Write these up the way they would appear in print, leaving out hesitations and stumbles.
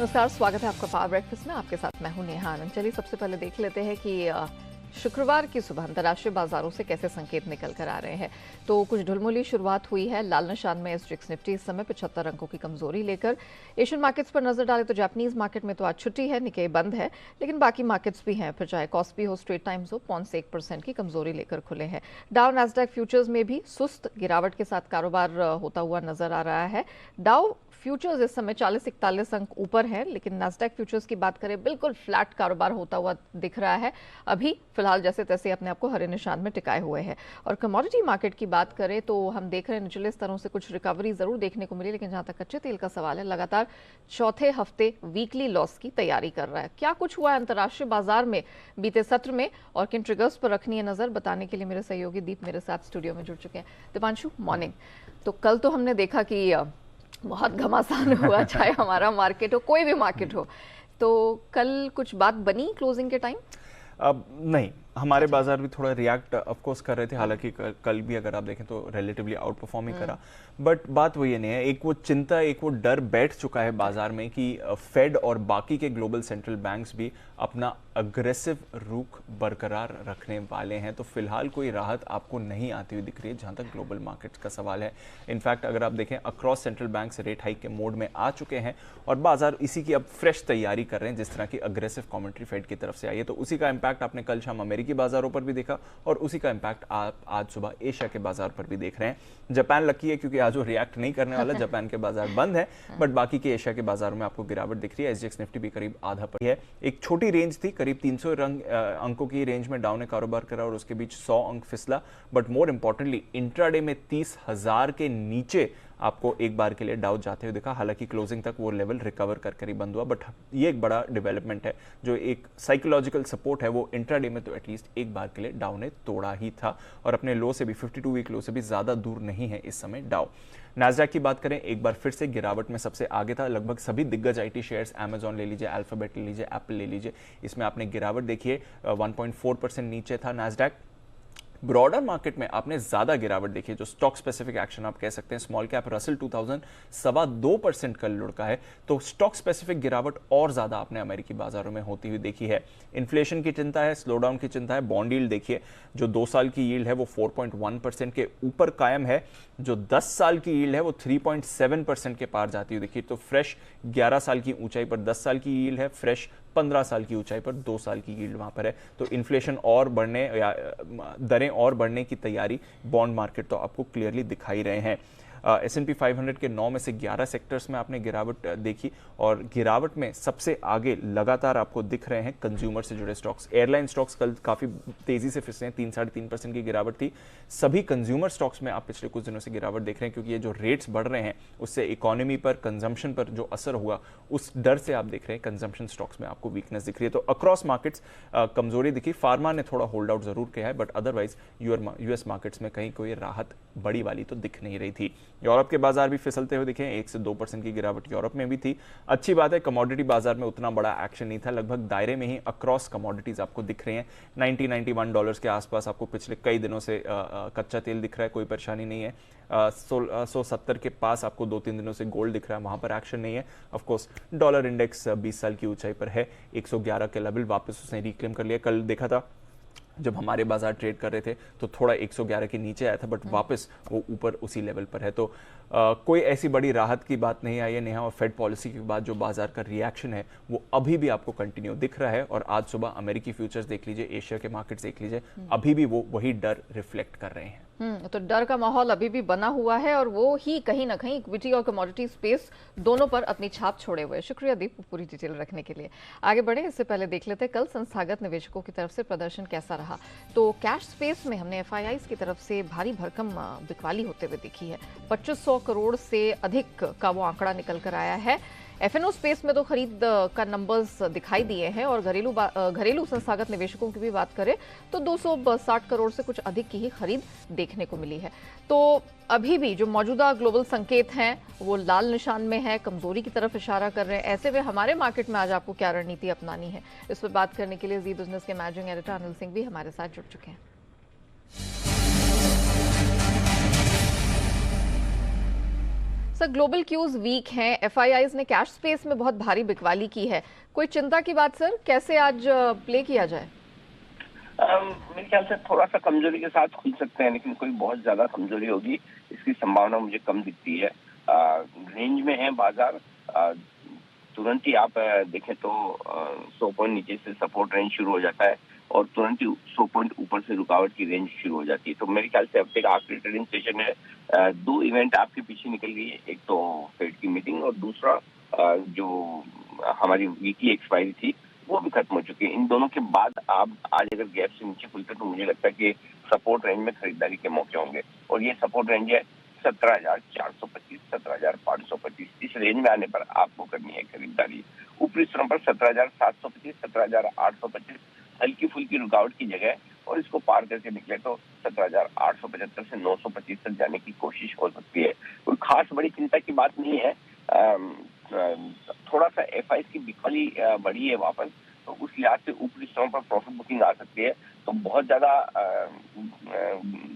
नमस्कार, स्वागत है आपका पावर ब्रेकफास्ट में। आपके साथ मैं हूं नेहा आनंद। चलिए सबसे पहले देख लेते हैं कि शुक्रवार की सुबह अंतर्राष्ट्रीय बाजारों से कैसे संकेत निकल कर आ रहे हैं। तो कुछ ढुलमुली शुरुआत हुई है। लाल निशान में एसजीएक्स निफ्टी इस समय 75 अंकों की कमजोरी लेकर। एशियन मार्केट्स पर नजर डालें तो जापानीज मार्केट में तो आज छुट्टी है, निकेई बंद है, लेकिन बाकी मार्केट्स भी हैं। फिर चाहे कॉस्पी हो, स्ट्रेट टाइम्स हो, 0.1% की कमजोरी लेकर खुले हैं। डाउ नैस्डैक फ्यूचर्स में भी सुस्त गिरावट के साथ कारोबार होता हुआ नजर आ रहा है। डाउ फ्यूचर्स इस समय 40-41 अंक ऊपर है, लेकिन नैस्डैक फ्यूचर्स की बात करें बिल्कुल फ्लैट कारोबार होता हुआ दिख रहा है। अभी फिलहाल जैसे तैसे अपने आप को हरे निशान में टिकाए हुए हैं। और कमोडिटी मार्केट की बात करें तो हम देख रहे हैं निचले स्तरों से कुछ रिकवरी जरूर देखने को मिली, लेकिन जहां तक कच्चे तेल का सवाल है, लगातार चौथे हफ्ते वीकली लॉस की तैयारी कर रहा है। क्या कुछ हुआ है अंतर्राष्ट्रीय बाजार में बीते सत्र में और किन ट्रिगर्स पर रखनी है नजर, बताने के लिए मेरे सहयोगी दीप मेरे साथ स्टूडियो में जुड़ चुके हैं। दीपांशु, मॉर्निंग। तो कल तो हमने देखा कि बहुत घमासान हुआ, चाहे हमारा मार्केट हो, कोई भी मार्केट हो। तो कल कुछ बात बनी क्लोजिंग के टाइम? अब नहीं, हमारे बाजार भी थोड़ा रिएक्ट ऑफ कोर्स कर रहे थे। हालांकि कल भी अगर आप देखें तो रिलेटिवली आउट परफॉर्म ही करा, बट बात वही नहीं है। एक वो चिंता, एक वो डर बैठ चुका है बाजार में कि फेड और बाकी के ग्लोबल सेंट्रल बैंक्स भी अपना अग्रेसिव रुख बरकरार रखने वाले हैं। तो फिलहाल कोई राहत आपको नहीं आती हुई दिख रही है जहां तक ग्लोबल मार्केट्स का सवाल है। इनफैक्ट अगर आप देखें across central banks rate hike के मोड में आ चुके हैं और बाजार इसी की अब फ्रेश तैयारी कर रहे हैं, जिस तरह की अग्रेसिव कमेंट्री फेड की तरफ से आई है। तो उसी का इंपैक्ट आपने कल शाम अमेरिकी बाजारों पर भी देखा और उसी का इंपैक्ट आप आज सुबह एशिया के बाजार पर भी देख रहे हैं। जापान लकी है क्योंकि आज वो रिएक्ट नहीं करने वाला, जापान के बाजार बंद है, बट बाकी के एशिया के बाजारों में आपको गिरावट दिख रही है। एसजीएक्स निफ्टी भी करीब आधा पर है। एक छोटी रेंज थी, करीब 300 अंकों की रेंज में डाउन ने कारोबार करा और उसके बीच 100 अंक फिसला। बट मोर इंपॉर्टेंटली इंट्राडे में 30,000 के नीचे आपको एक बार के लिए डाउ जाते हुए दिखा। हालांकि क्लोजिंग तक वो लेवल रिकवर कर ही बंद हुआ, बट ये एक बड़ा डेवलपमेंट है। जो एक साइकोलॉजिकल सपोर्ट है वो इंट्राडे में तो एटलीस्ट एक बार के लिए डाउ ने तोड़ा ही था और अपने लो से भी 52 वीक लो से भी ज्यादा दूर नहीं है इस समय डाउ। नैस्डैक की बात करें, एक बार फिर से गिरावट में सबसे आगे था। लगभग सभी दिग्गज आईटी शेयर्स, अमेजॉन ले लीजिए, अल्फाबेट ले लीजिए, एप्पल ले लीजिए, इसमें आपने गिरावट देखिए। 1.4% नीचे था नैस्डैक। ब्रॉडर मार्केट में आपने ज्यादा गिरावट देखी, जो स्टॉक स्पेसिफिक एक्शन आप कह सकते हैं। स्मॉल कैप रसल 2000 2.25% कल लुढ़का है, तो स्टॉक स्पेसिफिक गिरावट और ज्यादा आपने अमेरिकी बाजारों में होती हुई देखी है। इन्फ्लेशन की चिंता है, स्लो डाउन की चिंता है। बॉन्ड यील्ड देखिए, जो 2 साल की यील्ड है वो 4.1% के ऊपर कायम है, जो 10 साल की यील्ड है वो 3.7% के पार जाती हुई देखिए। तो फ्रेश 11 साल की ऊंचाई पर 10 साल की यील्ड है, फ्रेश 15 साल की ऊंचाई पर 2 साल की यील्ड वहां पर है। तो इन्फ्लेशन और बढ़ने या दरें और बढ़ने की तैयारी बॉन्ड मार्केट तो आपको क्लियरली दिखाई रहे हैं। S&P 500 के 9 में से 11 सेक्टर्स में आपने गिरावट देखी और गिरावट में सबसे आगे लगातार आपको दिख रहे हैं कंज्यूमर से जुड़े स्टॉक्स। एयरलाइन स्टॉक्स कल काफी तेजी से फिसले हैं, 3-3.5% की गिरावट थी। सभी कंज्यूमर स्टॉक्स में आप पिछले कुछ दिनों से गिरावट देख रहे हैं, क्योंकि ये जो रेट्स बढ़ रहे हैं उससे इकोनॉमी पर, कंजम्पशन पर जो असर हुआ, उस डर से आप देख रहे हैं कंजम्पशन स्टॉक्स में आपको वीकनेस दिख रही है। तो अक्रॉस मार्केट्स कमजोरी दिखी। फार्मा ने थोड़ा होल्ड आउट जरूर किया है, बट अदरवाइज यूएस मार्केट्स में कहीं कोई राहत बड़ी वाली तो दिख नहीं रही थी। यूरोप के बाजार भी फिसलते हुए दिखे, 1 से 2% की गिरावट यूरोप में भी थी। अच्छी बात है, कमोडिटी बाजार में उतना बड़ा एक्शन नहीं था, लगभग दायरे में ही अक्रॉस कमोडिटीज आपको दिख रही हैं। $90-91 के आसपास आपको पिछले कई दिनों से कच्चा तेल दिख रहा है, कोई परेशानी नहीं है। 170 के पास आपको 2-3 दिनों से गोल्ड दिख रहा है, वहां पर एक्शन नहीं है। ऑफ कोर्स डॉलर इंडेक्स 20 साल की ऊंचाई पर है, 111 के लेवल वापस उसने रिक्लेम कर लिया। कल देखा था जब हमारे बाजार ट्रेड कर रहे थे तो थोड़ा 111 के नीचे आया था, बट वापस वो ऊपर उसी लेवल पर है। तो कोई ऐसी बड़ी राहत की बात नहीं आई है नेहा। और फेड पॉलिसी के बाद जो बाजार का रिएक्शन है वो अभी भी आपको कंटिन्यू दिख रहा है। और आज सुबह अमेरिकी फ्यूचर्स देख लीजिए, एशिया के मार्केट्स देख लीजिए, अभी भी वो वही डर रिफ्लेक्ट कर रहे हैं। तो डर का माहौल अभी भी बना हुआ है और वो ही कहीं ना कहीं इक्विटी और कमोडिटी स्पेस दोनों पर अपनी छाप छोड़े हुए। शुक्रिया दीप पूरी डिटेल रखने के लिए। आगे बढ़े, इससे पहले देख लेते हैं कल संस्थागत निवेशकों की तरफ से प्रदर्शन कैसा रहा। तो कैश स्पेस में हमने एफआईआईज की तरफ से भारी भरकम बिकवाली होते हुए देखी है। 2500 करोड़ से अधिक का वो आंकड़ा निकल कर आया है। एफएनओ स्पेस में तो खरीद का नंबर्स दिखाई दिए हैं और घरेलू संस्थागत निवेशकों की भी बात करें तो 260 करोड़ से कुछ अधिक की ही खरीद देखने को मिली है। तो अभी भी जो मौजूदा ग्लोबल संकेत हैं वो लाल निशान में है, कमजोरी की तरफ इशारा कर रहे हैं। ऐसे में हमारे मार्केट में आज आपको क्या रणनीति अपनानी है, इस पर बात करने के लिए जी बिजनेस के मैनेजिंग एडिटर अनिल सिंह भी हमारे साथ जुड़ चुके हैं। सर ग्लोबल क्यूज वीक हैं, एफआईआईज ने कैश स्पेस में बहुत भारी बिकवाली की है, कोई चिंता की बात सर? कैसे आज प्ले किया जाए? मेरे ख्याल से थोड़ा सा कमजोरी के साथ खुल सकते हैं, लेकिन कोई बहुत ज्यादा कमजोरी होगी इसकी संभावना मुझे कम दिखती है। रेंज में है बाजार। तुरंत ही आप देखें तो 100 पॉइंट नीचे से सपोर्ट रेंज शुरू हो जाता है और तुरंत ही 100 पॉइंट ऊपर से रुकावट की रेंज शुरू हो जाती है। तो मेरे ख्याल से हफ्ते का आखिरी ट्रेडिंग सेशन है। दो इवेंट आपके पीछे निकल गई है, एक तो फेड की मीटिंग और दूसरा जो हमारी वीकली एक्सपायरी थी वो भी खत्म हो चुकी है। इन दोनों के बाद आप आज अगर गैप से नीचे खुलते तो मुझे लगता है कि सपोर्ट रेंज में खरीदारी के मौके होंगे और ये सपोर्ट रेंज है 17,425, 17,525। इस रेंज में आने पर आपको करनी है खरीदारी। ऊपरी स्तरों पर 17,725, 17,825 हल्की फुल्की रुकावट की जगह और इसको पार करके निकले तो 17,875 से 925 तक जाने की कोशिश हो सकती है। कोई खास बड़ी चिंता की बात नहीं है। थोड़ा सा एफआई की बिकवाली बढ़ी है वापस, तो उस लिहाज से ऊपरी स्तरों पर प्रॉफिट बुकिंग आ सकती है। तो बहुत ज्यादा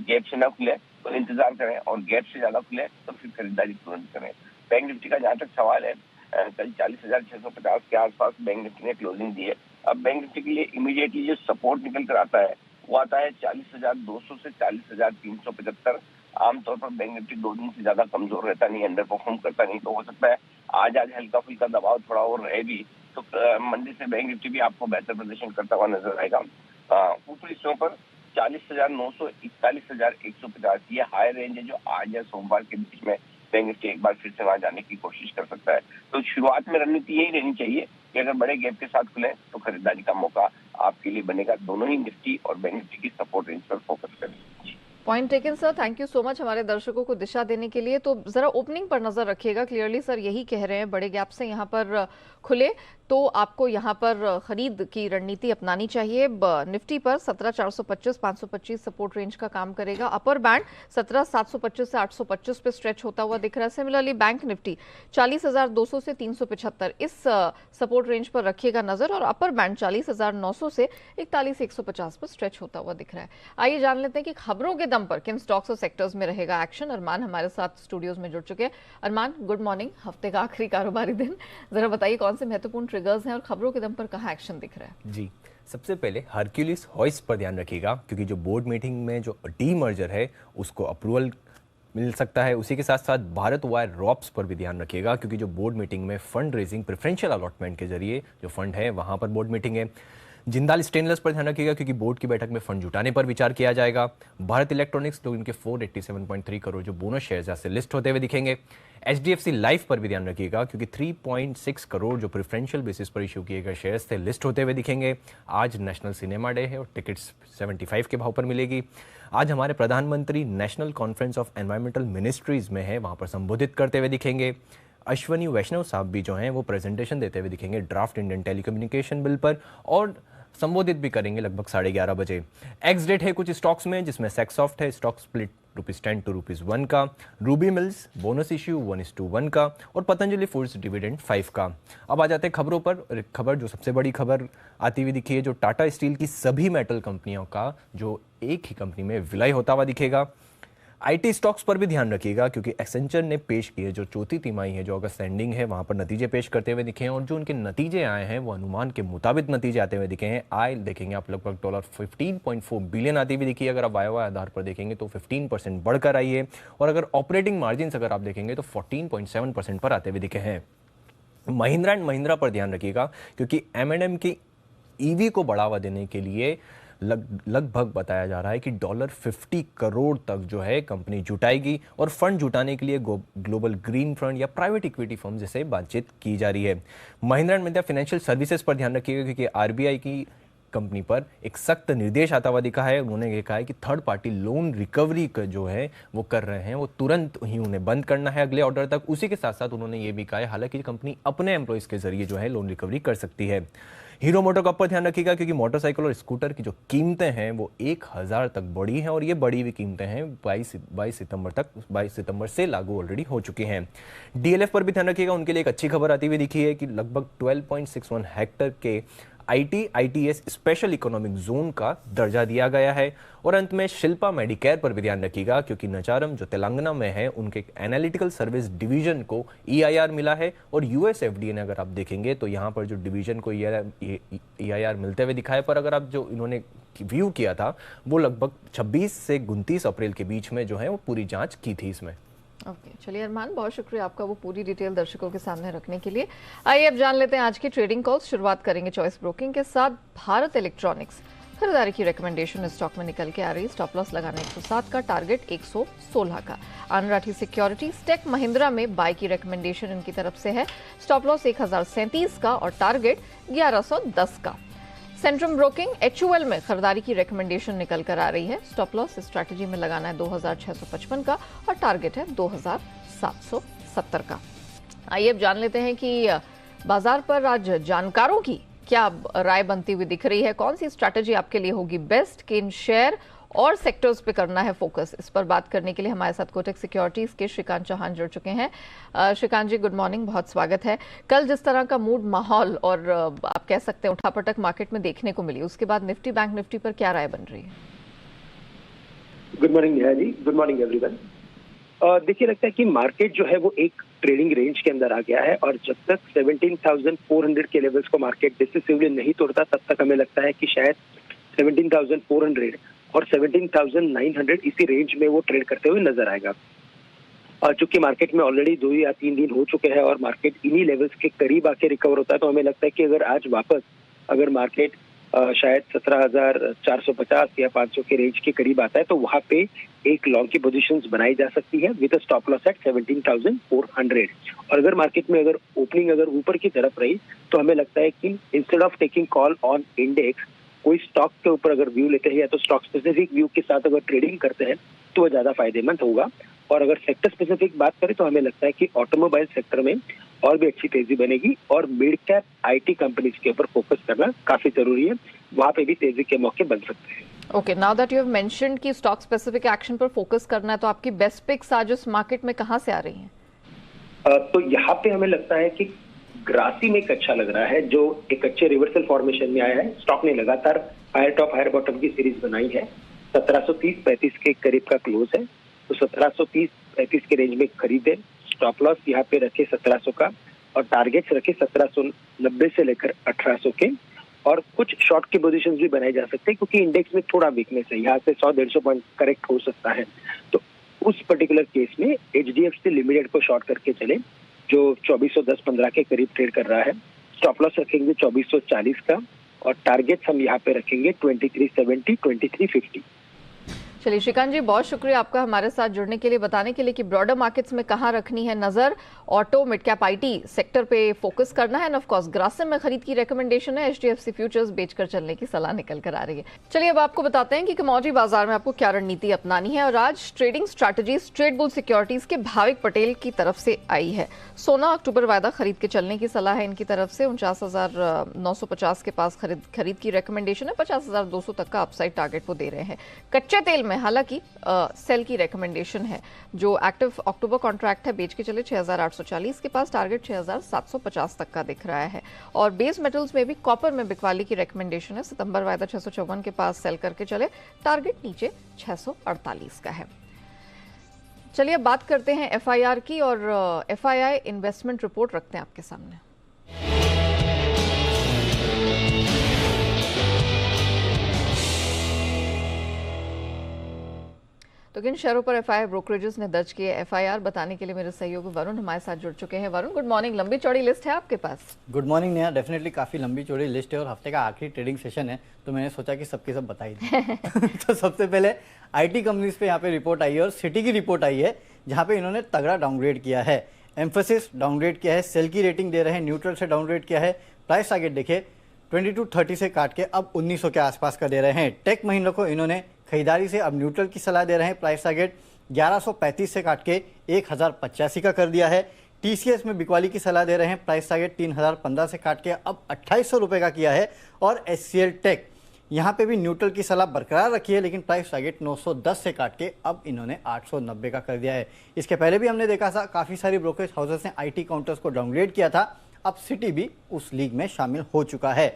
गैप से न खुले तो इंतजार करें और गैप से ज्यादा खुले तो फिर खरीदारी तुरंत करें। बैंक निफ्टी का जहां तक सवाल है, कल 40,650 के आसपास बैंक निफ्टी ने क्लोजिंग दी है। अब बैंक निफ्टी के लिए इमीडिएटली जो सपोर्ट निकल कर आता है वो आता है 40,200 से 40,375। आमतौर पर बैंक निफ्टी 2 दिन से ज्यादा कमजोर रहता नहीं, अंडर परफॉर्म करता नहीं, तो हो सकता है आज हल्का फुल्का दबाव थोड़ा और रहे भी तो मंदी से बैंक निफ्टी भी आपको बेहतर प्रदर्शन करता हुआ नजर आएगा। ऊपरी स्तरों पर 40,900, 41,150 ये हाई रेंज है जो आज या सोमवार के बीच में बैंक निफ्टी एक बार फिर से वहां जाने की कोशिश कर सकता है। तो शुरुआत में रणनीति यही रहनी चाहिए कि अगर बड़े गैप के साथ खुले तो खरीदारी का मौका आपके लिए बनेगा। दोनों ही निफ्टी और बैंक निफ्टी की सपोर्ट रेंज पर फोकस करें। Point taken sir, thank you so much हमारे दर्शकों को दिशा देने के लिए। तो जरा ओपनिंग पर नजर रखिएगा। क्लियरली सर यही कह रहे हैं, बड़े गैप से यहाँ पर खुले तो आपको यहाँ पर खरीद की रणनीति अपनानी चाहिए। निफ्टी पर 17,425, 525 सपोर्ट रेंज का काम करेगा। अपर बैंड 17,725 से 825 पे स्ट्रेच होता हुआ दिख रहा है। सिमिलरली बैंक निफ्टी 40,200 से 375 इस सपोर्ट रेंज पर रखिएगा नजर और अपर बैंड 40,900 से 41,150 पर स्ट्रेच होता हुआ दिख रहा है। आइए जान लेते हैं कि खबरों के दम पर किन स्टॉक्स और सेक्टर्स में रहेगा एक्शन। अरमान हमारे साथ स्टूडियोज में जुड़ चुके हैं। अरमान, गुड मॉर्निंग। हफ्ते का आखिरी कारोबारी दिन, जरा बताइए कौन से महत्वपूर्ण ट्रिगर्स हैं और खबरों के दम पर कहां एक्शन दिख रहा है? जी, सबसे पहले हरक्यूलिस हॉइस पर ध्यान रखिएगा क्योंकि जो बोर्ड मीटिंग में जो डीमर्जर है उसको अप्रूवल मिल सकता है। उसी के साथ साथ भारत वायर रॉप्स पर भी ध्यान रखिएगा क्योंकि जो बोर्ड मीटिंग में फंड रेजिंग प्रेफरेंशियल अलॉटमेंट के जरिए जो फंड है वहां पर बोर्ड मीटिंग है। जिंदाल स्टेनलेस पर ध्यान रखिएगा क्योंकि बोर्ड की बैठक में फंड जुटाने पर विचार किया जाएगा। भारत इलेक्ट्रॉनिक्स तो इनके 487.3 करोड़ जो बोनस शेयर्स से लिस्ट होते हुए दिखेंगे। HDFC लाइफ पर भी ध्यान रखिएगा क्योंकि 3.6 करोड़ जो प्रेफरेंशियल बेसिस पर इशू किए गए शेयर्स थे लिस्ट होते हुए दिखेंगे। आज नेशनल सिनेमा डे है और टिकट्स 75 के भाव पर मिलेगी। आज हमारे प्रधानमंत्री national conference of environmental ministries में है, वहां पर संबोधित करते हुए दिखेंगे। अश्वनी वैष्णव साहब भी जो हैं वो प्रेजेंटेशन देते हुए दिखेंगे ड्राफ्ट इंडियन टेलीकम्युनिकेशन बिल पर और संबोधित भी करेंगे लगभग 11:30 बजे। एक्स डेट है कुछ स्टॉक्स में जिसमें सेक्सॉफ्ट है स्टॉक स्प्लिट ₹10 to ₹1 का, रूबी मिल्स बोनस इश्यू 1:1 का और पतंजलि फूड्स डिविडेंड 5 का। अब आ जाते हैं खबरों पर। खबर जो सबसे बड़ी खबर आती हुई दिखी है जो टाटा स्टील की सभी मेटल कंपनियों का जो एक ही कंपनी में विलय होता हुआ दिखेगा। आईटी स्टॉक्स पर भी ध्यान रखिएगा क्योंकि एक्सेंचर ने पेश किए जो चौथी तिमाही है जो अगस्त एंडिंग है वहां पर नतीजे पेश करते हुए दिखे हैं और जो उनके नतीजे आए हैं वो अनुमान के मुताबिक नतीजे आते हुए दिखे हैं। आय देखेंगे आप लगभग $15.4 बिलियन आती हुई दिखी है। अगर आप वाई आधार पर देखेंगे तो 15% बढ़कर आई है और अगर ऑपरेटिंग मार्जिन अगर आप देखेंगे तो 14.7% पर आते हुए दिखे हैं। महिंद्रा एंड महिंद्रा पर ध्यान रखिएगा क्योंकि M&M की ईवी को बढ़ावा देने के लिए लगभग बताया जा रहा है कि $50 करोड़ तक जो है कंपनी जुटाएगी और फंड जुटाने के लिए ग्लोबल ग्रीन फंड या प्राइवेट इक्विटी फर्म जैसे बातचीत की जा रही है। Mahindra and Mahindra financial services पर ध्यान रखिएगा क्योंकि आरबीआई की कंपनी पर एक सख्त निर्देश आता हुआ दिखा है। उन्होंने ये कहा है कि थर्ड पार्टी लोन रिकवरी का जो है वो कर रहे हैं वो तुरंत ही उन्हें बंद करना है अगले ऑर्डर तक। उसी के साथ साथ उन्होंने ये भी कहा है हालांकि कंपनी अपने एम्प्लॉइज के जरिए जो है लोन रिकवरी कर सकती है। हीरो मोटोकॉर्प पर ध्यान रखिएगा क्योंकि मोटरसाइकिल और स्कूटर की जो कीमतें हैं वो 1000 तक बढ़ी हैं और ये बढ़ी हुई कीमतें हैं 22 सितंबर से लागू ऑलरेडी हो चुकी हैं। डीएलएफ पर भी ध्यान रखिएगा, उनके लिए एक अच्छी खबर आती हुई दिखी है कि लगभग 12.61 हेक्टर के IT ITS special economic zone का दर्जा दिया गया है। और अंत में शिल्पा मेडिकेयर पर भी ध्यान रखिएगा, क्योंकि नचारम जो तेलंगाना में है उनके एनालिटिकल सर्विस डिवीजन को EIR मिला है। और यूएस FDA ने अगर आप देखेंगे तो यहाँ पर जो डिवीजन को EIR मिलते हुए दिखा है, पर अगर आप जो इन्होंने व्यू किया था वो लगभग 26 से 29 अप्रैल के बीच में जो है वो पूरी जांच की थी इसमें। ओके, चलिए अरमान, बहुत शुक्रिया आपका वो पूरी डिटेल दर्शकों के सामने रखने के लिए। आइए अब जान लेते हैं आज की ट्रेडिंग कॉल्स। शुरुआत करेंगे चॉइस ब्रोकिंग के साथ। भारत इलेक्ट्रॉनिक्स खरीदारी की रिकमेंडेशन स्टॉक में निकल के आ रही। स्टॉप लॉस लगाना 107 का, टारगेट 116 का। आनराठी सिक्योरिटीज टेक महिंद्रा में बाय की रिकमेंडेशन इनकी तरफ से है। स्टॉप लॉस 1037 का और टारगेट 1110 का। सेंट्रम ब्रोकिंग HUL में खरीदारी की रिकमेंडेशन निकल कर आ रही है। स्टॉप लॉस स्ट्रैटेजी में लगाना है 2655 का और टारगेट है 2770 का। आइए अब जान लेते हैं कि बाजार पर आज जानकारों की क्या राय बनती हुई दिख रही है। कौन सी स्ट्रैटेजी आपके लिए होगी बेस्ट, किन शेयर और सेक्टर्स पे करना है फोकस, इस पर बात करने के लिए हमारे साथ कोटक सिक्योरिटीज के श्रीकांत चौहान जुड़ चुके हैं। श्रीकांत जी, गुड मॉर्निंग, बहुत स्वागत है। कल जिस तरह का मूड, माहौल और आप कह सकते हैं उठापटक मार्केट में देखने को मिली, उसके बाद निफ्टी बैंक निफ्टी पर क्या राय बन रही है? Good morning Neha ji, good morning everyone. देखिए, लगता है कि मार्केट जो है वो एक ट्रेडिंग रेंज के अंदर आ गया है और जब तक 17,400 के लेवल्स को मार्केट डिसिसिवली नहीं तोड़ता तब तक हमें लगता है कि शायद 17,400 और 17,900 इसी रेंज में वो ट्रेड करते हुए नजर आएगा। चूंकि मार्केट में ऑलरेडी 2 या 3 दिन हो चुके हैं और मार्केट इन्हीं लेवल्स के करीब आके रिकवर होता है, तो हमें लगता है कि अगर आज वापस अगर मार्केट शायद 17,450 या 500 के रेंज के करीब आता है तो वहां पे एक लॉन्ग की पोजीशंस बनाई जा सकती है with a stop loss at 17,400। और अगर मार्केट में अगर ओपनिंग अगर ऊपर की तरफ रही तो हमें लगता है कि instead of taking call on index, कोई स्टॉक के ऊपर अगर व्यू लेते हैं या तो स्टॉक स्पेसिफिक व्यू के साथ अगर ट्रेडिंग करते हैं तो वो ज्यादा फायदेमंद होगा। और अगर सेक्टर स्पेसिफिक बात करें तो हमें लगता है कि ऑटोमोबाइल सेक्टर में और भी अच्छी तेजी बनेगी और मिड कैप IT कंपनीज के ऊपर फोकस करना काफी जरूरी है, वहां पे भी तेजी के मौके बन सकते हैं। Okay, now that you have mentioned कि स्टॉक स्पेसिफिक एक्शन पर फोकस करना है, तो आपकी बेस्ट पिक्स आज इस मार्केट में कहां से आ रही हैं? तो यहाँ पे हमें लगता है कि ग्रासी में एक अच्छा लग रहा है, जो एक अच्छे रिवर्सल फॉर्मेशन में आया है। स्टॉक ने लगातार हायर टॉप हायर बॉटम की सीरीज बनाई है। 1730-35 के करीब का क्लोज है, तो 1730-35 के रेंज में खरीदे। स्टॉप लॉस यहाँ पे रखे 1700 का और टारगेट्स रखे 1790 से लेकर 1800 के। और कुछ शॉर्ट के पोजीशंस भी बनाए जा सकते हैं क्योंकि इंडेक्स में थोड़ा वीकनेस है, यहाँ से 100-150 पॉइंट करेक्ट हो सकता है। तो उस पर्टिकुलर केस में HDFC लिमिटेड को शॉर्ट करके चले, जो 2410-15 के करीब ट्रेड कर रहा है। स्टॉप लॉस रखेंगे 2440 का और टारगेट्स हम यहाँ पे रखेंगे 2370, 2350। चलिए श्रीकांत जी, बहुत शुक्रिया आपका हमारे साथ जुड़ने के लिए, बताने के लिए कि ब्रॉडर मार्केट्स में कहां रखनी है नजर। Auto, mid cap IT sector पे फोकस करना है, एंड ऑफ कोर्स ग्रासिम में खरीद की रिकमेंडेशन है। HDFC फ्यूचर्स बेचकर चलने की सलाह निकल कर आ रही है। चलिए अब आपको बताते हैं कि कमोडिटी बाजार में आपको क्या रणनीति अपनानी है। और आज trading strategy trade bull securities के भाविक पटेल की तरफ से आई है। सोना अक्टूबर वायदा खरीद के चलने की सलाह है इनकी तरफ से। 49,950 के पास खरीद की रिकमेंडेशन है। 50,200 तक का अपसाइड टारगेट वो दे रहे हैं। कच्चे तेल में हालांकि सेल की रिकमेंडेशन है। जो एक्टिव अक्टूबर कॉन्ट्रैक्ट है बेच के चले 6,840 के पास, टारगेट 6,750 तक का दिख रहा है। और बेस मेटल्स में भी कॉपर में बिकवाली की रिकमेंडेशन है। सितंबर वायदा 654 के पास सेल करके चले, टारगेट नीचे 648 का है। चलिए अब बात करते हैं FIR की, और FII इन्वेस्टमेंट रिपोर्ट रखते हैं आपके सामने। तो किन शेयरों पर FII ब्रोकरेजेस ने दर्ज किए FIR, बताने के लिए मेरे सहयोगी वरुण हमारे साथ जुड़ चुके हैं। Varun, good morning. लंबी चौड़ी लिस्ट है आपके पास? गुड मॉर्निंग नेहा, डेफिनेटली काफ़ी लंबी चौड़ी लिस्ट है और हफ्ते का आखिरी ट्रेडिंग सेशन है, तो मैंने सोचा कि सबके सब बताई दें। तो सबसे पहले IT कंपनीज पे यहाँ पे रिपोर्ट आई है और सिटी की रिपोर्ट आई है जहाँ पे इन्होंने तगड़ा डाउनग्रेड किया है। एम्फोसिस डाउनग्रेड किया है, सेल की रेटिंग दे रहे हैं, न्यूट्रल से डाउनग्रेड किया है। प्राइस टारगेट देखिए 2230 से काट के अब 1900 के आसपास का दे रहे हैं। टेक महिंद्रा को इन्होंने खरीदारी से अब न्यूट्रल की सलाह दे रहे हैं। प्राइस टारगेट 1135 से काट के 1085 का कर दिया है। TCS में बिकवाली की सलाह दे रहे हैं। प्राइस टारगेट 3015 से काट के अब 2800 रुपये का किया है। और HCL टेक यहाँ पे भी न्यूट्रल की सलाह बरकरार रखी है, लेकिन प्राइस टारगेट 910 से काट के अब इन्होंने 890 का कर दिया है। इसके पहले भी हमने देखा था काफ़ी सारी ब्रोकरेज हाउसेस ने IT काउंटर्स को डाउनग्रेड किया था। अब सिटी भी उस लीग में शामिल हो चुका है।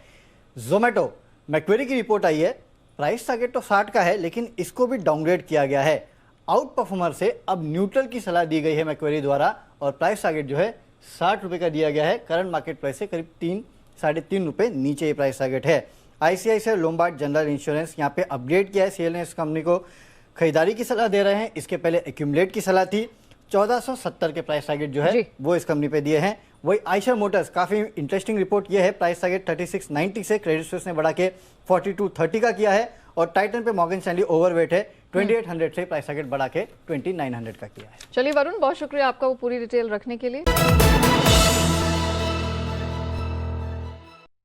जोमेटो, मैक्वेरी की रिपोर्ट आई है, प्राइस टारगेट तो 60 का है लेकिन इसको भी डाउनग्रेड किया गया है। आउट परफॉर्मर से अब न्यूट्रल की सलाह दी गई है मैक्वेरी द्वारा और प्राइस टारगेट जो है 60 रुपये का दिया गया है। करंट मार्केट प्राइस से करीब 3-3.5 रुपये नीचे ये प्राइस टारगेट है। आईसीआईसीआई लोम्बार्ड जनरल इंश्योरेंस यहाँ पे अपग्रेड किया है, सीएलएस कंपनी को खरीदारी की सलाह दे रहे हैं। इसके पहले एक्यूमुलेट की सलाह थी। 1470 के प्राइस टारगेट जो है वो इस कंपनी पे दिए हैं। वही आयशर मोटर्स, काफी इंटरेस्टिंग रिपोर्ट ये है, प्राइस टारगेट 3690 से क्रेडिट स्विस ने बढ़ा के 4230 का किया है और टाइटन पे मॉर्गन स्टैनली ओवरवेट है, 2800 से प्राइस टारगेट बढ़ा के 2900 का किया है। चलिए वरुण, बहुत शुक्रिया आपका वो पूरी डिटेल रखने के लिए।